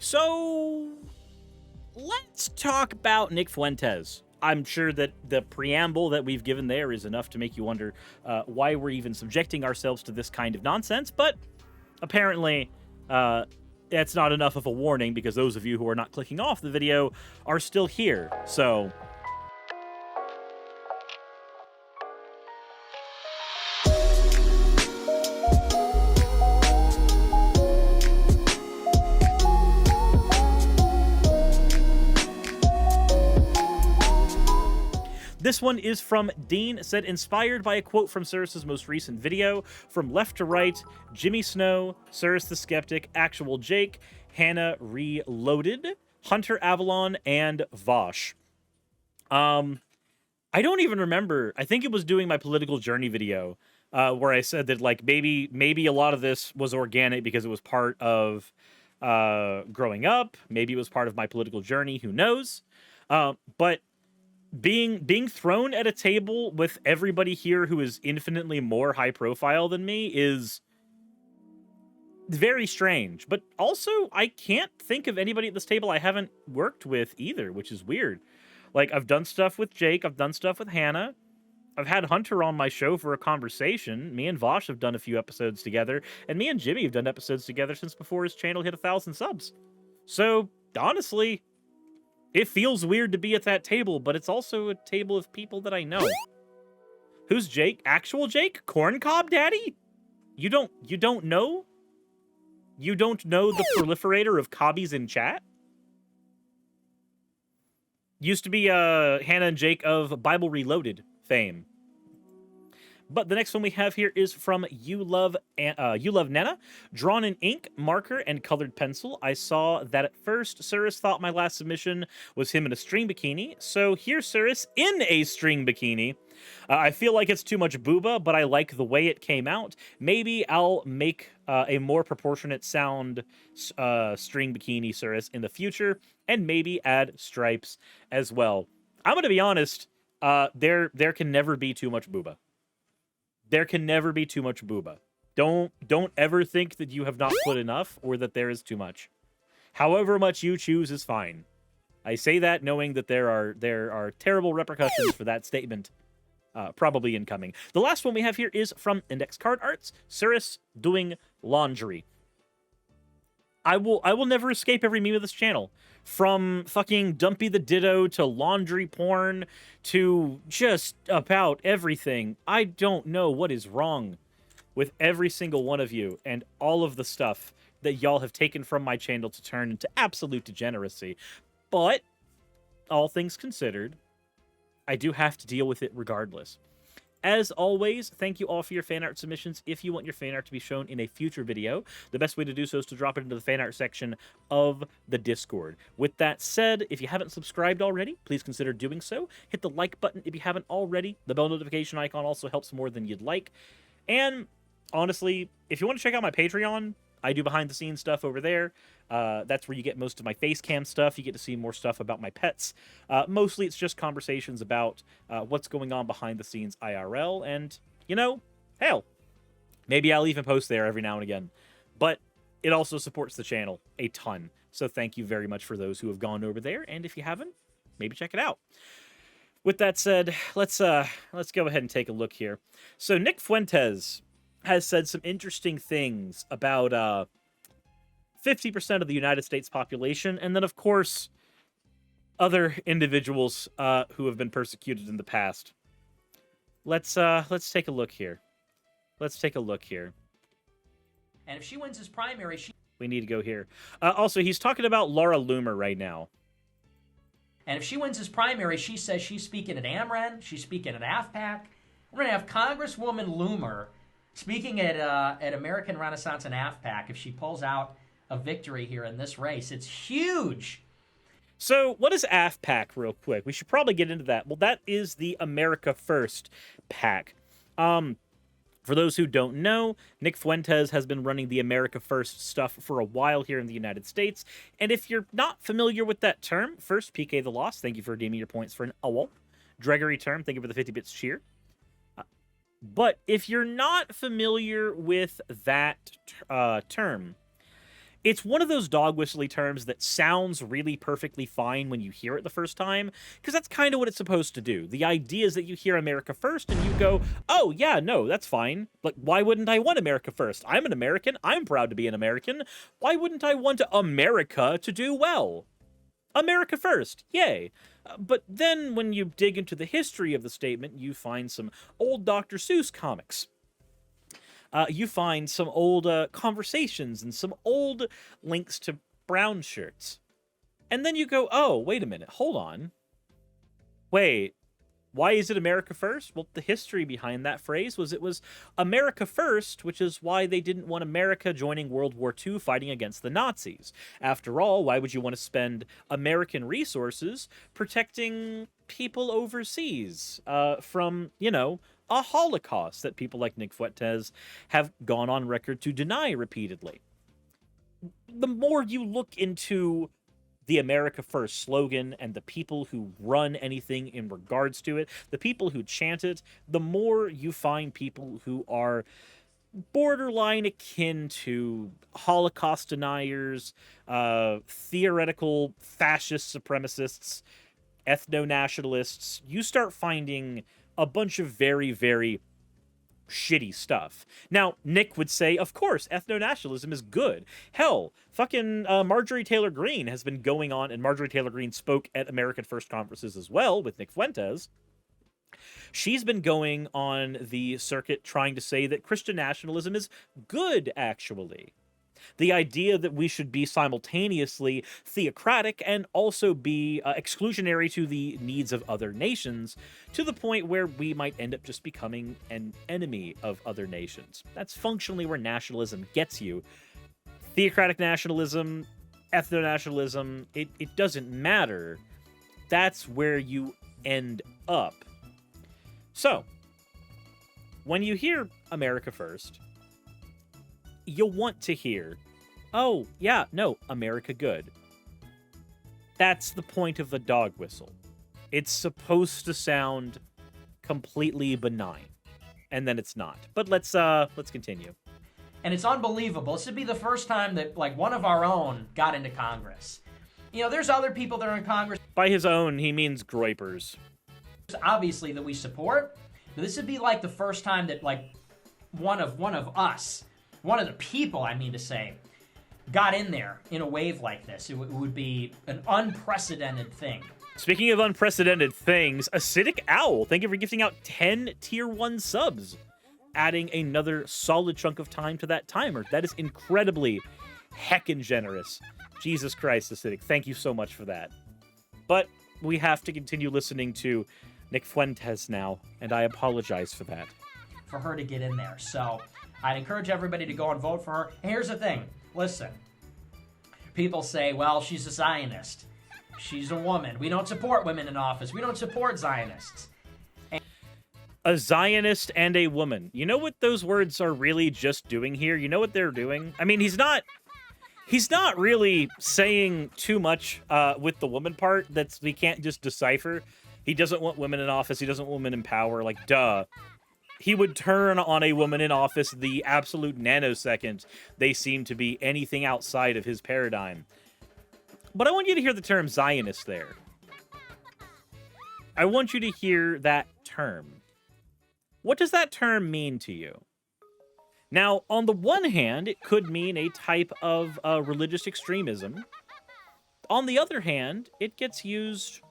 So, let's talk about Nick Fuentes. I'm sure that the preamble that we've given there is enough to make you wonder why we're even subjecting ourselves to this kind of nonsense, but apparently that's not enough of a warning because those of you who are not clicking off the video are still here. So, this one is from Dean, said, inspired by a quote from Suris' most recent video. From left to right, Jimmy Snow, Suris the Skeptic, Actual Jake, Hannah Reloaded, Hunter Avalon, and Vosh. I don't even remember. I think it was doing my political journey video where I said that, like, maybe a lot of this was organic because it was part of growing up. Maybe it was part of my political journey. Who knows? But being thrown at a table with everybody here who is infinitely more high profile than me is very strange. But also, I can't think of anybody at this table I haven't worked with either, which is weird. Like, I've done stuff with Jake, I've done stuff with Hannah, I've had Hunter on my show for a conversation. Me and Vosh have done a few episodes together, and me and Jimmy have done episodes together since before his channel hit 1,000 subs. So, honestly, it feels weird to be at that table, but it's also a table of people that I know. Who's Jake? Actual Jake? Corncob Daddy? You don't know? You don't know the proliferator of cobbies in chat? Used to be Hannah and Jake of Bible Reloaded fame. But the next one we have here is from You Love Nana. Drawn in ink, marker, and colored pencil. I saw that at first Suris thought my last submission was him in a string bikini. So here's Suris in a string bikini. I feel like it's too much booba, but I like the way it came out. Maybe I'll make a more proportionate sound string bikini Suris in the future, and maybe add stripes as well. I'm going to be honest, there can never be too much booba. There can never be too much booba. Don't ever think that you have not put enough or that there is too much. However much you choose is fine. I say that knowing that there are terrible repercussions for that statement probably incoming. The last one we have here is from Index Card Arts, Suris doing laundry. I will never escape every meme of this channel. From fucking Dumpy the Ditto to laundry porn to just about everything. I don't know what is wrong with every single one of you and all of the stuff that y'all have taken from my channel to turn into absolute degeneracy. But, all things considered, I do have to deal with it regardless. As always, thank you all for your fan art submissions. If you want your fan art to be shown in a future video, the best way to do so is to drop it into the fan art section of the Discord. With that said, if you haven't subscribed already, please consider doing so. Hit the like button if you haven't already. The bell notification icon also helps more than you'd like. And honestly, if you want to check out my Patreon, I do behind-the-scenes stuff over there. That's where you get most of my face cam stuff. You get to see more stuff about my pets. Mostly it's just conversations about what's going on behind the scenes IRL. And, you know, hell, maybe I'll even post there every now and again. But it also supports the channel a ton. So thank you very much for those who have gone over there. And if you haven't, maybe check it out. With that said, let's go ahead and take a look here. So Nick Fuentes has said some interesting things about 50% of the United States population, and then, of course, other individuals who have been persecuted in the past. Let's take a look here. Let's take a look here. And if she wins his primary, we need to go here. Also, he's talking about Laura Loomer right now. And if she wins his primary, she says she's speaking at AMREN, she's speaking at AFPAC. We're going to have Congresswoman Loomer speaking at American Renaissance and AFPAC if she pulls out a victory here in this race. It's huge. So what is AFPAC real quick? We should probably get into that. Well, that is the America First PAC. For those who don't know, Nick Fuentes has been running the America First stuff for a while here in the United States. And if you're not familiar with that term, first, PK the Lost, thank you for redeeming your points for an owl. Gregory Term, thank you for the 50 bits cheer. But if you're not familiar with that term, It's one of those dog whistly terms that sounds really perfectly fine when you hear it the first time, because that's kind of what it's supposed to do. The idea is that you hear America first and you go, oh, yeah, no, that's fine. Like, why wouldn't I want America first? I'm an American. I'm proud to be an American. Why wouldn't I want America to do well? America first, yay. But then when you dig into the history of the statement, you find some old Dr. Seuss comics. You find some old conversations and some old links to brown shirts. And then you go, oh, wait a minute, hold on. Wait, why is it America first? Well, the history behind that phrase was it was America first, which is why they didn't want America joining World War II fighting against the Nazis. After all, why would you want to spend American resources protecting people overseas from, a Holocaust that people like Nick Fuentes have gone on record to deny repeatedly? The more you look into the America First slogan and the people who run anything in regards to it, the people who chant it, the more you find people who are borderline akin to Holocaust deniers, theoretical fascist supremacists, ethno-nationalists. You start finding a bunch of very, very shitty stuff. Now, Nick would say, of course, ethno-nationalism is good. Hell, fucking Marjorie Taylor Greene has been going on, and Marjorie Taylor Greene spoke at American First conferences as well with Nick Fuentes. She's been going on the circuit trying to say that Christian nationalism is good, actually. The idea that we should be simultaneously theocratic and also be exclusionary to the needs of other nations, to the point where we might end up just becoming an enemy of other nations. That's functionally where nationalism gets you. Theocratic nationalism, ethno-nationalism, it doesn't matter. That's where you end up. So, when you hear America First, you'll want to hear, oh, yeah, no, America good. That's the point of the dog whistle. It's supposed to sound completely benign, and then it's not. But let's continue. And it's unbelievable. This would be the first time that, one of our own got into Congress. There's other people that are in Congress. By his own, he means groypers. Obviously, that we support. But this would be, the first time that, one of us, one of the people, I mean to say, got in there in a wave like this. It would be an unprecedented thing. Speaking of unprecedented things, Acidic Owl, thank you for gifting out 10 Tier 1 subs, adding another solid chunk of time to that timer. That is incredibly heckin' generous. Jesus Christ, Acidic, thank you so much for that. But we have to continue listening to Nick Fuentes now, and I apologize for that. For her to get in there, so I'd encourage everybody to go and vote for her. And here's the thing. Listen. People say, well, she's a Zionist. She's a woman. We don't support women in office. We don't support Zionists. A Zionist and a woman. You know what those words are really just doing here? You know what they're doing? I mean, he's not really saying too much with the woman part that we can't just decipher. He doesn't want women in office. He doesn't want women in power. Like, duh. He would turn on a woman in office the absolute nanosecond they seem to be anything outside of his paradigm. But I want you to hear the term Zionist there. I want you to hear that term. What does that term mean to you? Now, on the one hand, it could mean a type of religious extremism. On the other hand, it gets used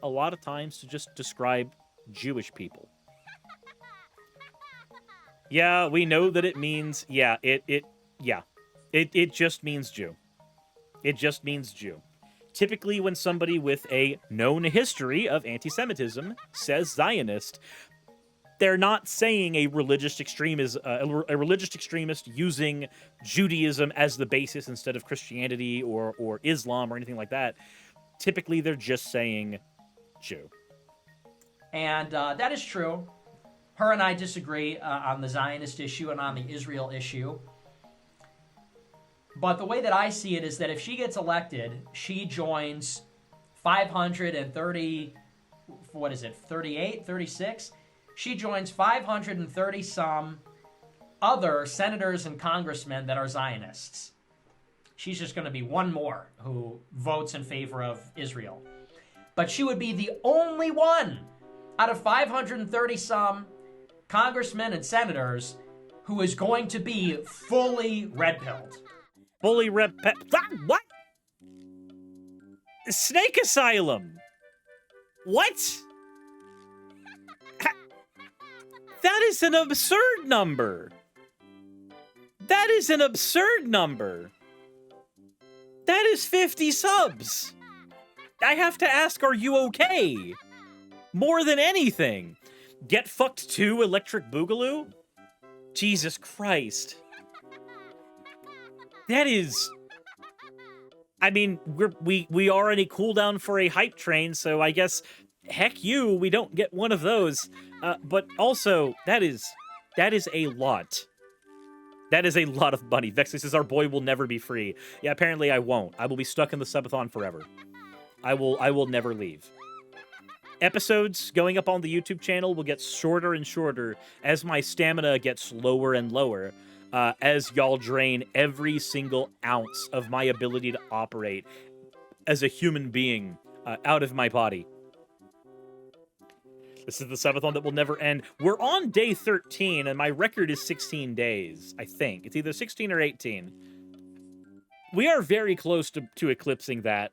a lot of times to just describe Jewish people. Yeah, we know that it means, it just means Jew. It just means Jew. Typically, when somebody with a known history of anti-Semitism says Zionist, they're not saying a religious extremist using Judaism as the basis instead of Christianity or Islam or anything like that. Typically, they're just saying Jew. And that is true. Her and I disagree on the Zionist issue and on the Israel issue. But the way that I see it is that if she gets elected, she joins 530, 38, 36? She joins 530 some other senators and congressmen that are Zionists. She's just going to be one more who votes in favor of Israel. But she would be the only one out of 530-some congressmen and senators who is going to be fully red-pilled. Fully what? Snake Asylum. What? That is an absurd number. That is an absurd number. That is 50 subs. I have to ask, are you okay? More than anything. Get Fucked 2 Electric Boogaloo? Jesus Christ. That is... I mean, we are in a cooldown for a hype train, so I guess, heck you, we don't get one of those. But also, that is a lot. That is a lot of money. Vexley says, our boy will never be free. Yeah, apparently I won't. I will be stuck in the subathon forever. I will never leave. Episodes going up on the YouTube channel will get shorter and shorter as my stamina gets lower and lower, as y'all drain every single ounce of my ability to operate as a human being out of my body. This is the subathon that will never end. We're on day 13, and my record is 16 days, I think. It's either 16 or 18. We are very close to eclipsing that,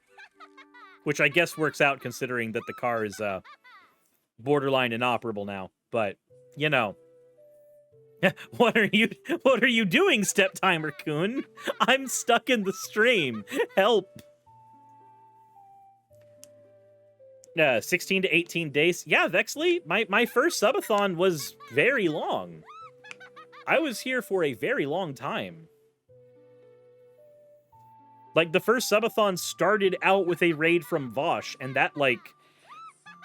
which I guess works out considering that the car is borderline inoperable now. But, you know. What are you doing, Step Timer Coon? I'm stuck in the stream. Help. 16 to 18 days. Yeah, Vexley, my first subathon was very long. I was here for a very long time. Like, the first subathon started out with a raid from Vosh, and that, like,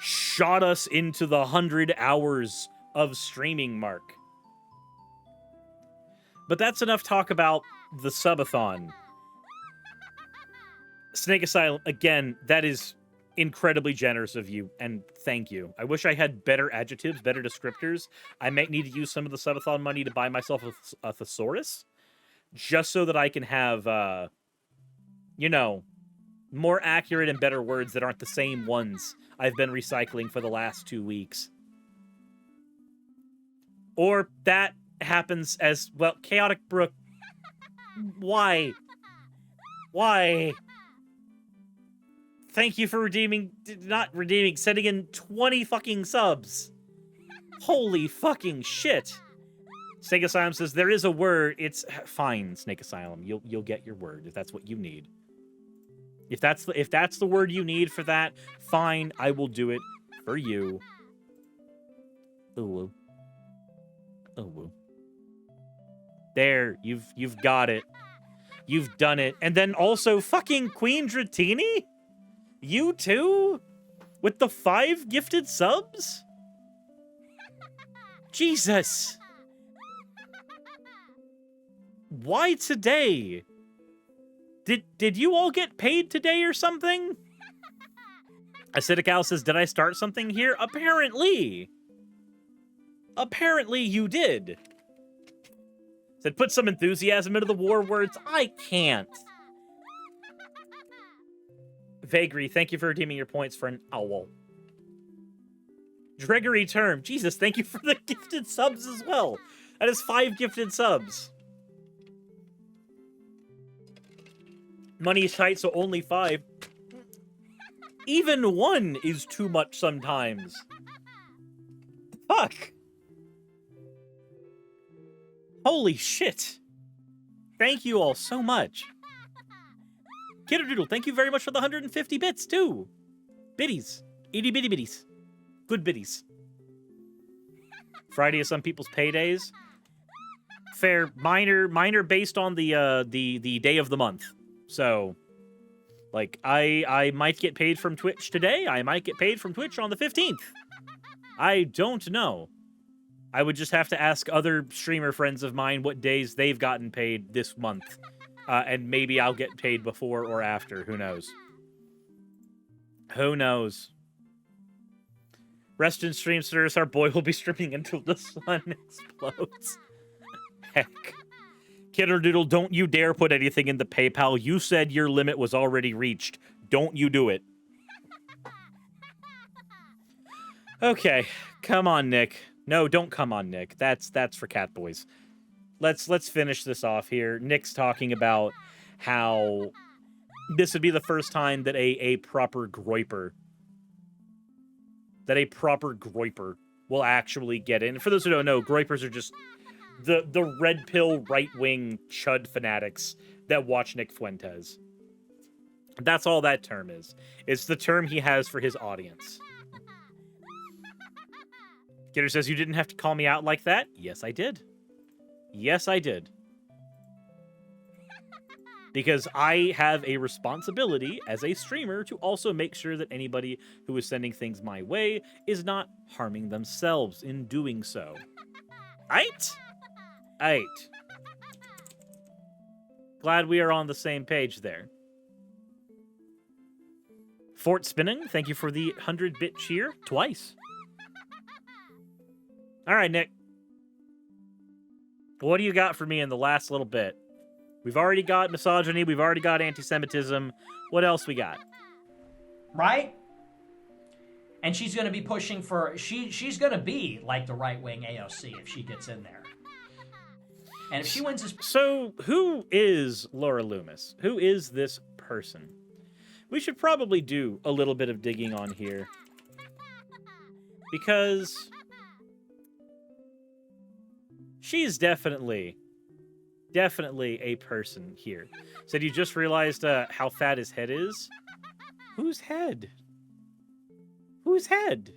shot us into the 100 hours of streaming mark. But that's enough talk about the subathon. Snake Asylum, again, that is incredibly generous of you, and thank you. I wish I had better adjectives, better descriptors. I might need to use some of the subathon money to buy myself a thesaurus, just so that I can have, you know, more accurate and better words that aren't the same ones I've been recycling for the last 2 weeks. Or that happens as, well, Chaotic Brook. Why? Why? Thank you for sending in 20 fucking subs. Holy fucking shit. Snake Asylum says, there is a word, it's fine, Snake Asylum. You'll get your word if that's what you need. If that's the word you need for that, fine, I will do it for you. Ooh. Ooh. There, you've got it. You've done it. And then also fucking Queen Dratini? You too? With the 5 gifted subs? Jesus. Why today? Did you all get paid today or something? Acidic Al says, did I start something here? Apparently. Apparently you did. Said, put some enthusiasm into the war words. I can't. Vagary, thank you for redeeming your points for an owl. Gregory Term, Jesus, thank you for the gifted subs as well. That is 5 gifted subs. Money is tight, so only 5. Even 1 is too much sometimes. Fuck. Holy shit. Thank you all so much. Kidderdoodle, thank you very much for the 150 bits, too. Biddies. Itty bitty bitties. Good biddies. Friday is some people's paydays. Fair. Minor based on the day of the month. So, like, I might get paid from Twitch today. I might get paid from Twitch on the 15th. I don't know. I would just have to ask other streamer friends of mine what days they've gotten paid this month. And maybe I'll get paid before or after. Who knows? Who knows? Rest in stream, sirs. Our boy will be streaming until the sun explodes. Heck. Kidderdoodle, don't you dare put anything in the PayPal. You said your limit was already reached. Don't you do it. Okay, come on, Nick. No, don't come on, Nick. That's for cat boys. Let's finish this off here. Nick's talking about how this would be the first time that a proper groiper will actually get in. For those who don't know, groipers are just the red pill right-wing chud fanatics that watch Nick Fuentes. That's all that term is. It's the term he has for his audience. Gitter says, you didn't have to call me out like that? Yes, I did. Yes, I did. Because I have a responsibility as a streamer to also make sure that anybody who is sending things my way is not harming themselves in doing so. Aight? Aight. Glad we are on the same page there. Fort Spinning, thank you for the 100-bit cheer twice. All right, Nick. What do you got for me in the last little bit? We've already got misogyny. We've already got anti-Semitism. What else we got? Right? And she's going to be pushing for... She's going to be like the right-wing AOC if she gets in there. And if she wins this... So, who is Laura Loomis? Who is this person? We should probably do a little bit of digging on here. Because... she's definitely a person here. Said you just realized how fat his head is? Whose head? Whose head?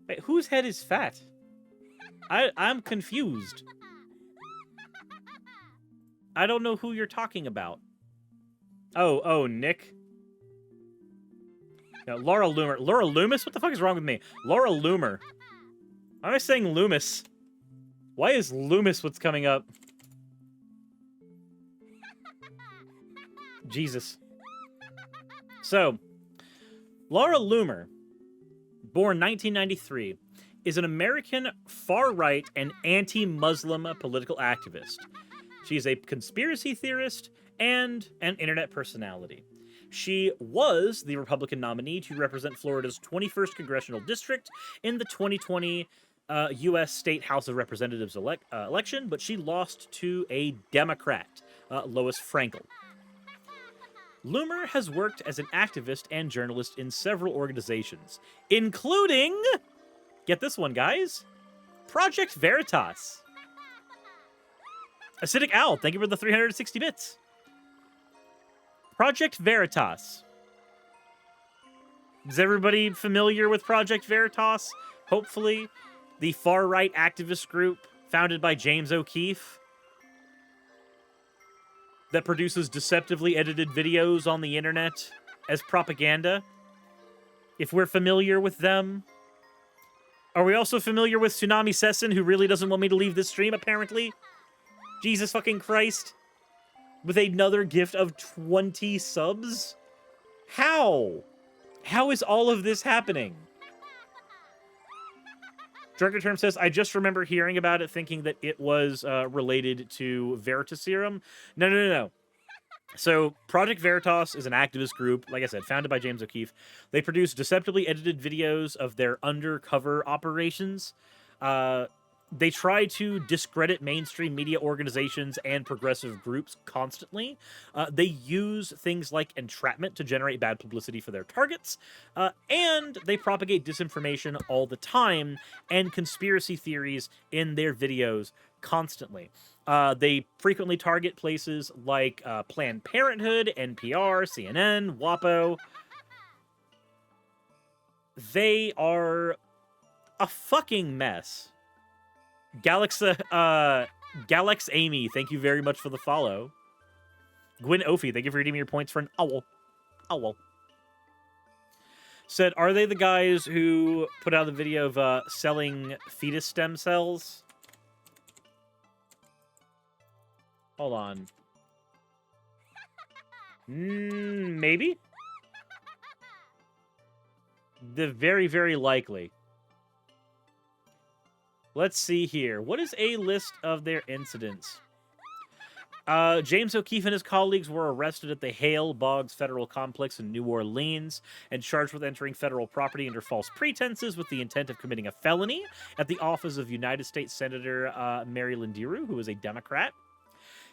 Wait, whose head is fat? I'm confused. I don't know who you're talking about. Oh, Nick? No, Laura Loomer. Laura Loomis? What the fuck is wrong with me? Laura Loomer. Why am I saying Loomis? Why is Loomis what's coming up? Jesus. So, Laura Loomer, born 1993, is an American far-right and anti-Muslim political activist. She is a conspiracy theorist and an internet personality. She was the Republican nominee to represent Florida's 21st Congressional District in the 2020 U.S. State House of Representatives election, but she lost to a Democrat, Lois Frankel. Loomer has worked as an activist and journalist in several organizations, including, get this one, guys, Project Veritas. Acidic Owl, thank you for the 360 bits. Project Veritas. Is everybody familiar with Project Veritas? Hopefully. The far-right activist group founded by James O'Keefe that produces deceptively edited videos on the internet as propaganda. If we're familiar with them. Are we also familiar with Tsunami Sessin, who really doesn't want me to leave this stream, apparently? Jesus fucking Christ. With another gift of 20 subs? How? How is all of this happening? Drunken Term says, I just remember hearing about it thinking that it was related to Veritaserum. No. So, Project Veritas is an activist group, like I said, founded by James O'Keefe. They produce deceptively edited videos of their undercover operations. They try to discredit mainstream media organizations and progressive groups constantly. They use things like entrapment to generate bad publicity for their targets. And they propagate disinformation all the time and conspiracy theories in their videos constantly. They frequently target places like Planned Parenthood, NPR, CNN, WAPO. They are a fucking mess. Galax Amy, thank you very much for the follow. Gwyn Ophi, thank you for redeeming your points for an owl. Owl. Said, are they the guys who put out the video of selling fetus stem cells? Hold on. Maybe? The very, very likely. Let's see here. What is a list of their incidents? James O'Keefe and his colleagues were arrested at the Hale Boggs Federal Complex in New Orleans and charged with entering federal property under false pretenses with the intent of committing a felony at the office of United States Senator Mary Lindiru, who was a Democrat.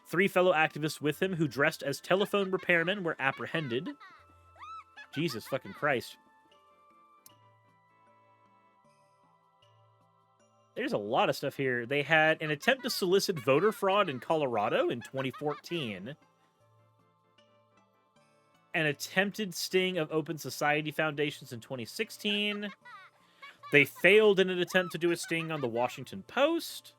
3 fellow activists with him who dressed as telephone repairmen were apprehended. Jesus fucking Christ. There's a lot of stuff here. They had an attempt to solicit voter fraud in Colorado in 2014. An attempted sting of Open Society Foundations in 2016. They failed in an attempt to do a sting on the Washington Post.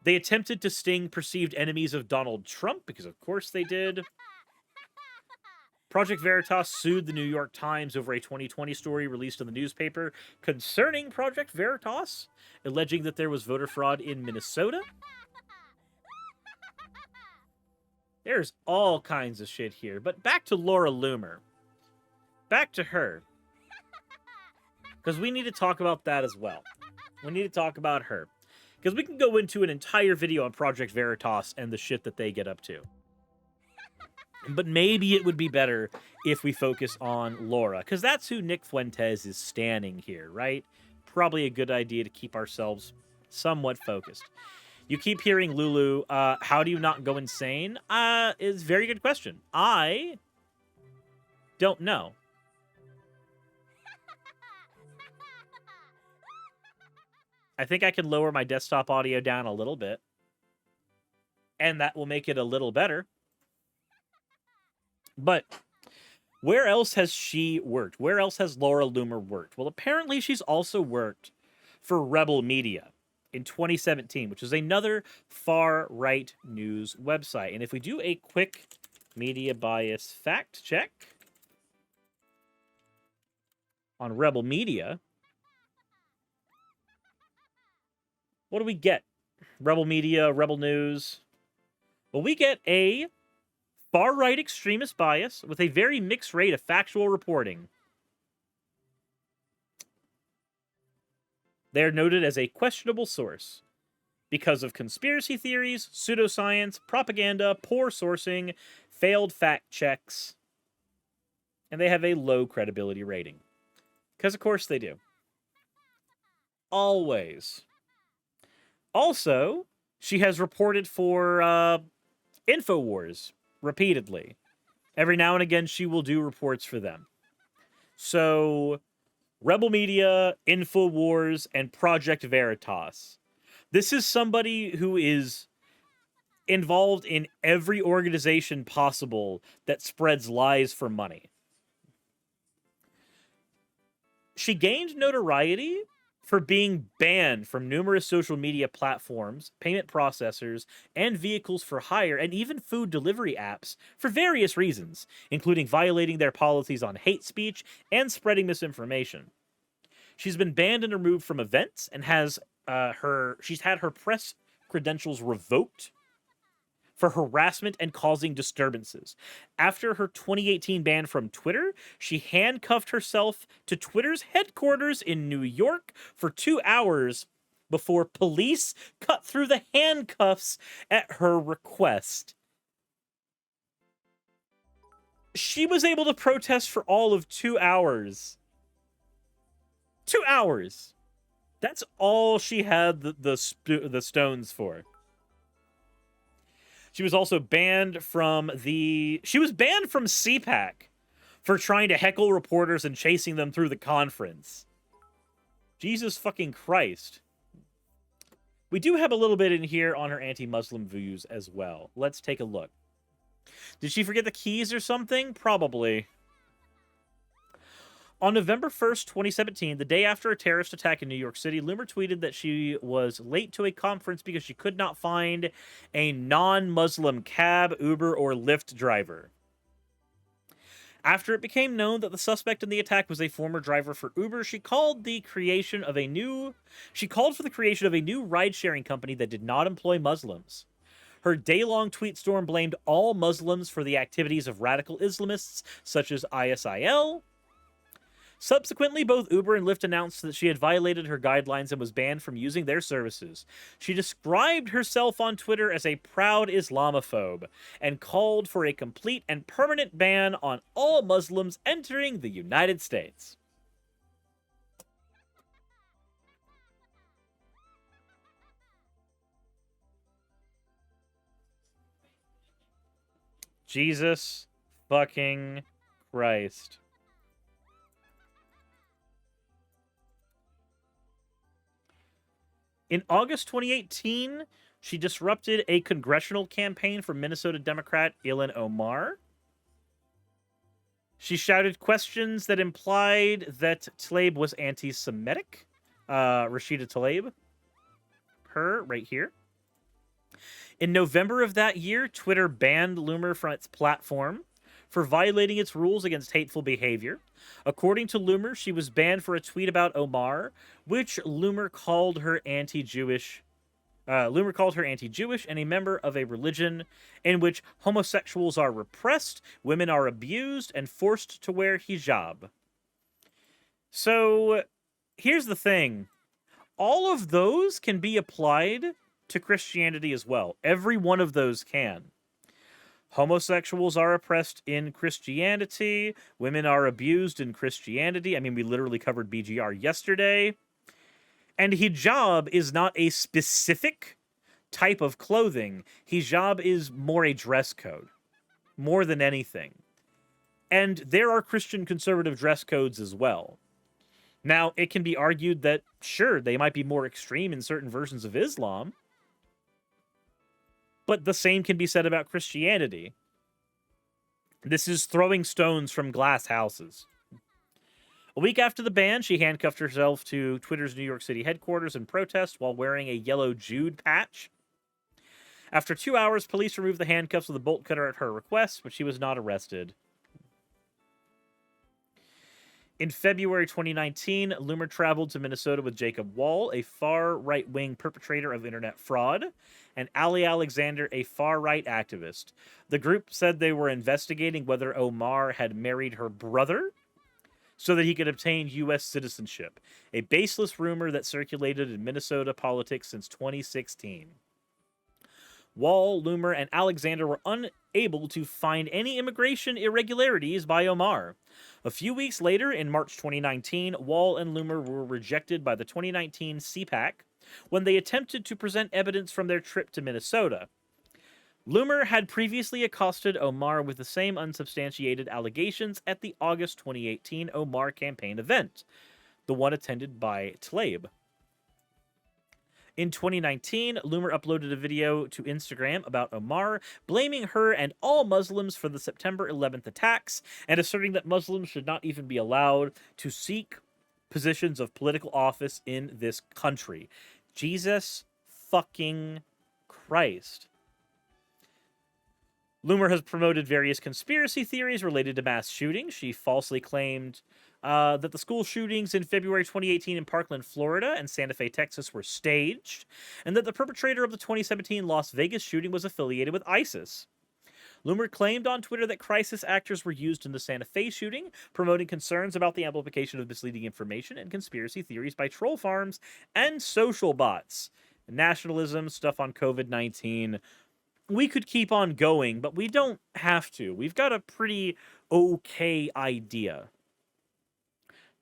They attempted to sting perceived enemies of Donald Trump, because of course they did. Project Veritas sued the New York Times over a 2020 story released in the newspaper concerning Project Veritas, alleging that there was voter fraud in Minnesota. There's all kinds of shit here. But back to Laura Loomer. Back to her. Because we need to talk about that as well. We need to talk about her. Because we can go into an entire video on Project Veritas and the shit that they get up to. But maybe it would be better if we focus on Laura, because that's who Nick Fuentes is standing here, right? Probably a good idea to keep ourselves somewhat focused. You keep hearing Lulu, how do you not go insane? Is a very good question. I don't know. I think I can lower my desktop audio down a little bit, and that will make it a little better. But where else has she worked? Where else has Laura Loomer worked? Well, apparently she's also worked for Rebel Media in 2017, which is another far-right news website. And if we do a quick media bias fact check on Rebel Media, what do we get? Rebel Media, Rebel News. Well, we get a far-right extremist bias with a very mixed rate of factual reporting. They are noted as a questionable source because of conspiracy theories, pseudoscience, propaganda, poor sourcing, failed fact checks, and they have a low credibility rating. Because, of course, they do. Always. Also, she has reported for InfoWars repeatedly. Every now and again, she will do reports for them. So, Rebel Media, InfoWars, and Project Veritas. This is somebody who is involved in every organization possible that spreads lies for money. She gained notoriety for being banned from numerous social media platforms, payment processors, and vehicles for hire, and even food delivery apps for various reasons, including violating their policies on hate speech and spreading misinformation. She's been banned and removed from events and she's had her press credentials revoked for harassment and causing disturbances. After her 2018 ban from Twitter, she handcuffed herself to Twitter's headquarters in New York for 2 hours before police cut through the handcuffs at her request. She was able to protest for all of 2 hours. 2 hours. That's all she had the stones for. She was also banned from She was banned from CPAC for trying to heckle reporters and chasing them through the conference. Jesus fucking Christ. We do have a little bit in here on her anti-Muslim views as well. Let's take a look. Did she forget the keys or something? Probably. On November 1st, 2017, the day after a terrorist attack in New York City, Loomer tweeted that she was late to a conference because she could not find a non-Muslim cab, Uber, or Lyft driver. After it became known that the suspect in the attack was a former driver for Uber, she called for the creation of a new ride-sharing company that did not employ Muslims. Her day-long tweet storm blamed all Muslims for the activities of radical Islamists such as ISIL. Subsequently, both Uber and Lyft announced that she had violated her guidelines and was banned from using their services. She described herself on Twitter as a proud Islamophobe and called for a complete and permanent ban on all Muslims entering the United States. Jesus fucking Christ. In August 2018, she disrupted a congressional campaign for Minnesota Democrat Ilhan Omar. She shouted questions that implied that Tlaib was anti-Semitic. Rashida Tlaib. Her, right here. In November of that year, Twitter banned Loomer from its platform for violating its rules against hateful behavior. According to Loomer, she was banned for a tweet about Omar, which Loomer called her anti-Jewish. Loomer called her anti-Jewish and a member of a religion in which homosexuals are repressed, women are abused, and forced to wear hijab. So, here's the thing. All of those can be applied to Christianity as well. Every one of those can. Homosexuals are oppressed in Christianity. Women are abused in Christianity. I mean, we literally covered BGR yesterday. And hijab is not a specific type of clothing. Hijab is more a dress code, more than anything. And there are Christian conservative dress codes as well. Now, it can be argued that, sure, they might be more extreme in certain versions of Islam, but the same can be said about Christianity. This is throwing stones from glass houses. A week after the ban, she handcuffed herself to Twitter's New York City headquarters in protest while wearing a yellow Jude patch. After 2 hours, police removed the handcuffs with a bolt cutter at her request, but she was not arrested. In February 2019, Loomer traveled to Minnesota with Jacob Wall, a far right-wing perpetrator of internet fraud, and Ali Alexander, a far-right activist. The group said they were investigating whether Omar had married her brother so that he could obtain U.S. citizenship, a baseless rumor that circulated in Minnesota politics since 2016. Wall, Loomer, and Alexander were unable to find any immigration irregularities by Omar. A few weeks later, in March 2019, Wall and Loomer were rejected by the 2019 CPAC when they attempted to present evidence from their trip to Minnesota. Loomer had previously accosted Omar with the same unsubstantiated allegations at the August 2018 Omar campaign event, the one attended by Tlaib. In 2019, Loomer uploaded a video to Instagram about Omar, blaming her and all Muslims for the September 11th attacks, and asserting that Muslims should not even be allowed to seek positions of political office in this country. Jesus fucking Christ. Loomer has promoted various conspiracy theories related to mass shootings. She falsely claimed that the school shootings in February 2018 in Parkland, Florida and Santa Fe, Texas were staged, and that the perpetrator of the 2017 Las Vegas shooting was affiliated with ISIS. Loomer claimed on Twitter that crisis actors were used in the Santa Fe shooting, promoting concerns about the amplification of misleading information and conspiracy theories by troll farms and social bots. Nationalism, stuff on COVID-19. We could keep on going, but we don't have to. We've got a pretty okay idea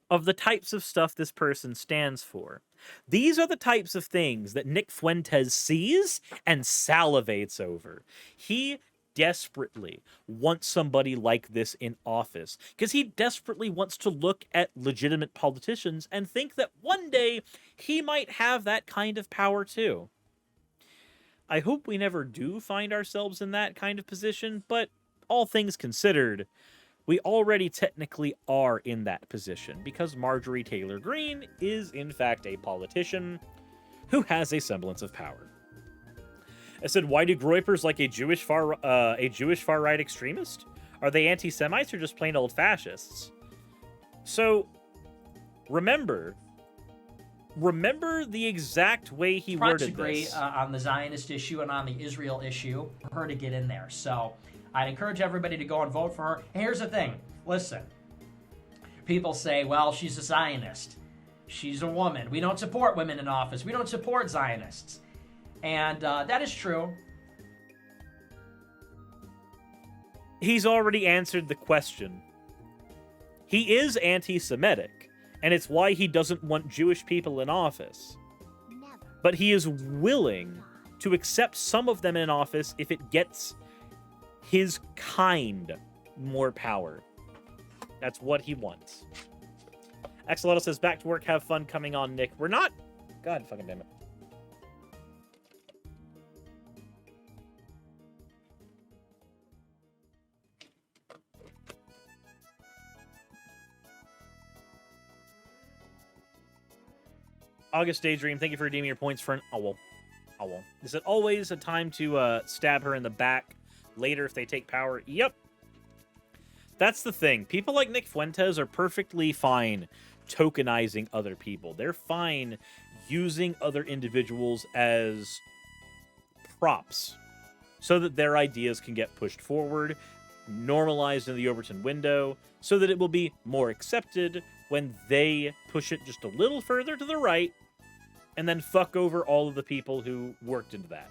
of the types of stuff this person stands for. These are the types of things that Nick Fuentes sees and salivates over. He desperately wants somebody like this in office because he desperately wants to look at legitimate politicians and think that one day he might have that kind of power too. I hope we never do find ourselves in that kind of position, but all things considered, we already technically are in that position because Marjorie Taylor Greene is in fact a politician who has a semblance of power. I said, why do Groypers like a Jewish far-right extremist? Are they anti-Semites or just plain old fascists? So, remember the exact way he worded this. On the Zionist issue and on the Israel issue for her to get in there. So I'd encourage everybody to go and vote for her. And here's the thing. Listen. people say, well, she's a Zionist. She's a woman. We don't support women in office. We don't support Zionists. And that is true. He's already answered the question. He is anti-Semitic, and it's why he doesn't want Jewish people in office. But he is willing to accept some of them in office if it gets his kind more power. That's what he wants. Axolotl says, back to work, have fun coming on, Nick. We're not... God fucking damn it. August Daydream, thank you for redeeming your points for an owl. Owl. Is it always a time to stab her in the back later if they take power? Yep. That's the thing. People like Nick Fuentes are perfectly fine tokenizing other people. They're fine using other individuals as props so that their ideas can get pushed forward, normalized in the Overton window, so that it will be more accepted when they push it just a little further to the right and then fuck over all of the people who worked into that.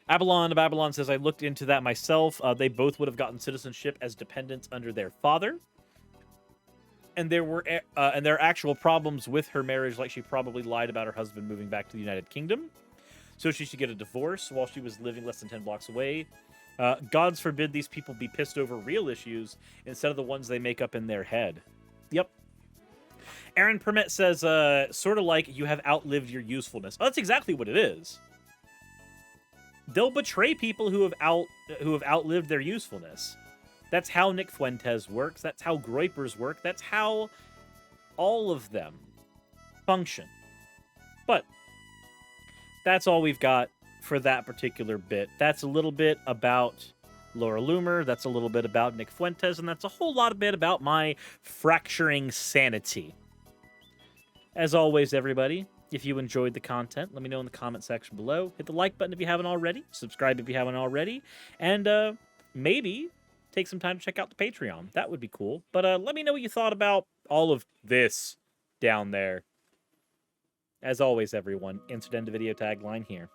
Babylon says, I looked into that myself. They both would have gotten citizenship as dependents under their father. And there are actual problems with her marriage, like she probably lied about her husband moving back to the United Kingdom. So she should get a divorce while she was living less than 10 blocks away. Gods forbid these people be pissed over real issues instead of the ones they make up in their head. Yep. Aaron Permet says, sort of like you have outlived your usefulness. Oh, that's exactly what it is. They'll betray people who have outlived their usefulness. That's how Nick Fuentes works. That's how Groypers work. That's how all of them function. But that's all we've got for that particular bit. That's a little bit about Laura Loomer. That's a little bit about Nick Fuentes. And that's a whole lot of bit about my fracturing sanity. As always, everybody, if you enjoyed the content, let me know in the comment section below. Hit the like button if you haven't already. Subscribe if you haven't already. And maybe take some time to check out the Patreon. That would be cool. But let me know what you thought about all of this down there. As always, everyone, insert end of video tagline here.